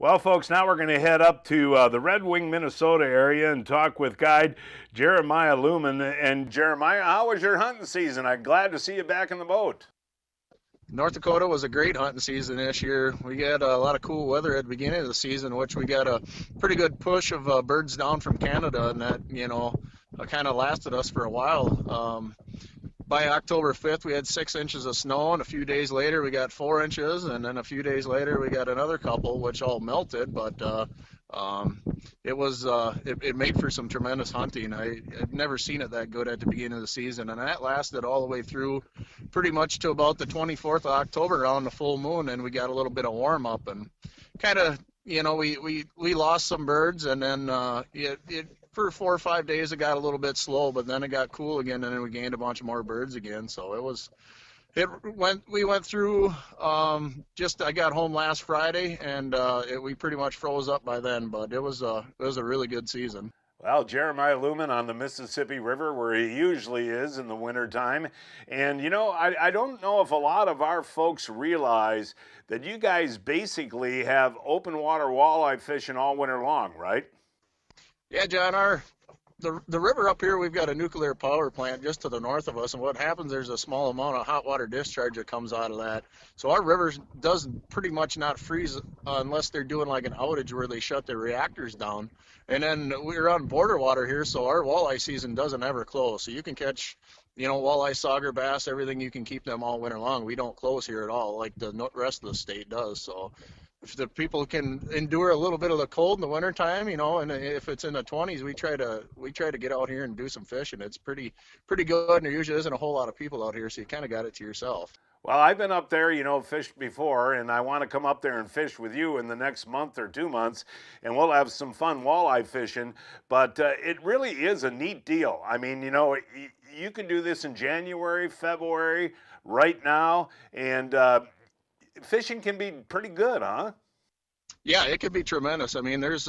Well, folks, now we're going to head up to the Red Wing, Minnesota area and talk with guide Jeremiah Lumen. And Jeremiah, how was your hunting season? I'm glad to see you back in the boat. North Dakota was a great hunting season this year. We got a lot of cool weather at the beginning of the season, which we got a pretty good push of birds down from Canada, and that, kind of lasted us for a while. By October 5th, we had 6 inches of snow, and a few days later we got 4 inches, and then a few days later we got another couple, which all melted. But it made for some tremendous hunting. I'd never seen it that good at the beginning of the season, and that lasted all the way through pretty much to about the 24th of October around the full moon, and we got a little bit of warm up and kind of, we lost some birds, and then for 4 or 5 days it got a little bit slow, but then it got cool again, and then we gained a bunch more birds again. So we went through, I got home last Friday, and we pretty much froze up by then, but it was a really good season. Well, Jeremiah Lumen on the Mississippi River, where he usually is in the wintertime. And, I don't know if a lot of our folks realize that you guys basically have open water walleye fishing all winter long, right? Yeah, John, the river up here, we've got a nuclear power plant just to the north of us, and what happens, there's a small amount of hot water discharge that comes out of that. So our river does pretty much not freeze unless they're doing like an outage where they shut their reactors down. And then we're on border water here, so our walleye season doesn't ever close. So you can catch, walleye, sauger, bass, everything. You can keep them all winter long. We don't close here at all like the rest of the state does. So if the people can endure a little bit of the cold in the wintertime, and if it's in the 20s, we try to get out here and do some fishing. It's pretty good, and there usually isn't a whole lot of people out here, so you kind of got it to yourself. Well, I've been up there, fished before, and I want to come up there and fish with you in the next month or 2 months, and we'll have some fun walleye fishing. But it really is a neat deal. I mean, you can do this in January, February, right now, and fishing can be pretty good, huh? Yeah, it could be tremendous. I mean, there's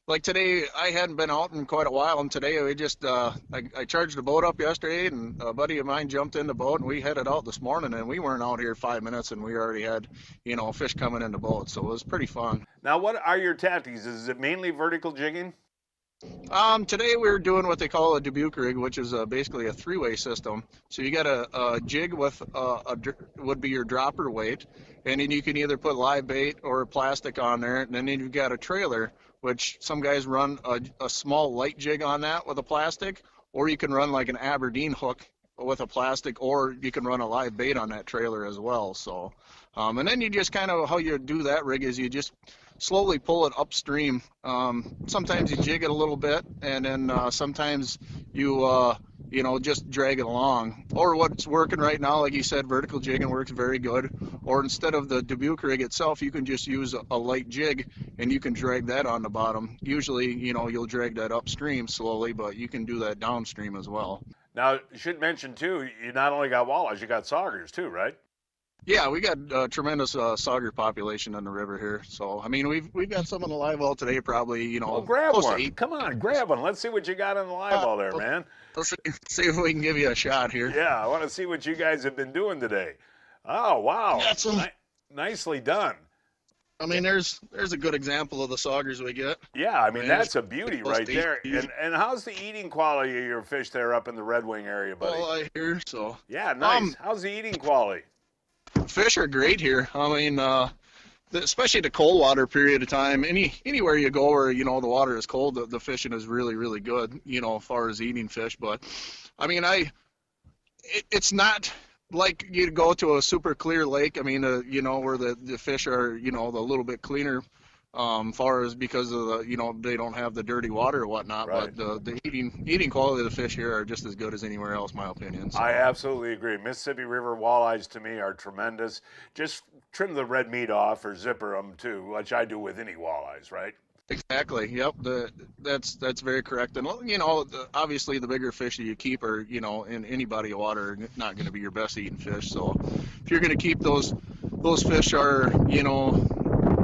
like today, I hadn't been out in quite a while, and today we just I charged the boat up yesterday, and a buddy of mine jumped in the boat, and we headed out this morning, and we weren't out here 5 minutes, and we already had fish coming in the boat, so it was pretty fun. Now, what are your tactics? Is it mainly vertical jigging? Today we're doing what they call a dubuque rig, which is basically a three-way system. So you got a jig with would be your dropper weight, and then you can either put live bait or plastic on there, and then you've got a trailer, which some guys run a small light jig on that with a plastic, or you can run like an Aberdeen hook with a plastic, or you can run a live bait on that trailer as well. So, and then you just kind of, how you do that rig is you just slowly pull it upstream. Sometimes you jig it a little bit, and then sometimes you just drag it along. Or what's working right now, like you said, vertical jigging works very good. Or instead of the dubuque rig itself, you can just use a light jig, and you can drag that on the bottom. Usually, you'll drag that upstream slowly, but you can do that downstream as well. Now, you should mention too, you not only got walleyes, you got saugers too, right? Yeah, we got a tremendous sauger population on the river here. So, I mean, we've got some in the live well today, probably, Well, grab close one. to 8. Come on, grab one. Let's see what you got in the live well there, man. Let's see if we can give you a shot here. Yeah, I want to see what you guys have been doing today. Oh, wow. Got some. Nicely done. I mean, there's a good example of the saugers we get. Yeah, I mean, that's a beauty right there. And how's the eating quality of your fish there up in the Red Wing area, buddy? Well, I hear so. Yeah, nice. How's the eating quality? Fish are great here. I mean, especially the cold water period of time. Anywhere you go where the water is cold, the fishing is really, really good. As far as eating fish. But I mean, it's not like you go to a super clear lake. I mean, where the fish are, the little bit cleaner, far as because of the, they don't have the dirty water or whatnot. Right. But the eating quality of the fish here are just as good as anywhere else, in my opinion. So. I absolutely agree. Mississippi River walleyes to me are tremendous. Just trim the red meat off or zipper them too, which I do with any walleyes, right? Exactly. Yep. That's very correct. And obviously the bigger fish that you keep are in any body of water are not going to be your best eating fish. So if you're going to keep those fish are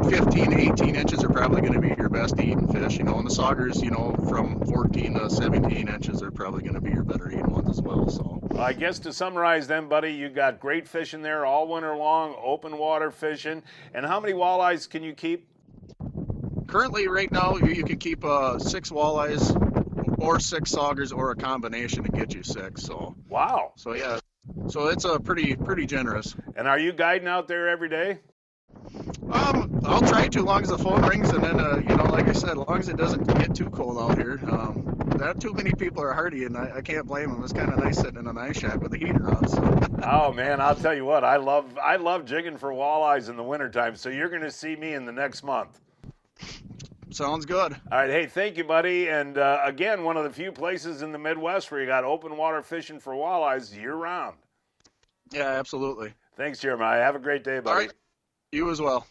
15 to 18 inches are probably going to be your best eating fish. And the saugers from 14 to 17 inches are probably going to be your better eating ones as well. So. Well, I guess to summarize then, buddy, you got great fishing there all winter long, open water fishing. And how many walleyes can you keep? Currently, right now, you can keep 6 walleyes or 6 saugers or a combination to get you 6. Wow. So yeah, so it's a pretty generous. And are you guiding out there every day? I'll try to, as long as the phone rings, and then like I said, as long as it doesn't get too cold out here. Not too many people are hardy, and I can't blame them. It's kind of nice sitting in an ice shack with the heater on. So. Oh man, I'll tell you what, I love jigging for walleyes in the wintertime. So you're going to see me in the next month. Sounds good. All right, hey, thank you, buddy. And again, one of the few places in the Midwest where you got open water fishing for walleyes year round. Yeah, absolutely. Thanks, Jeremiah. Have a great day, buddy. All right. You as well.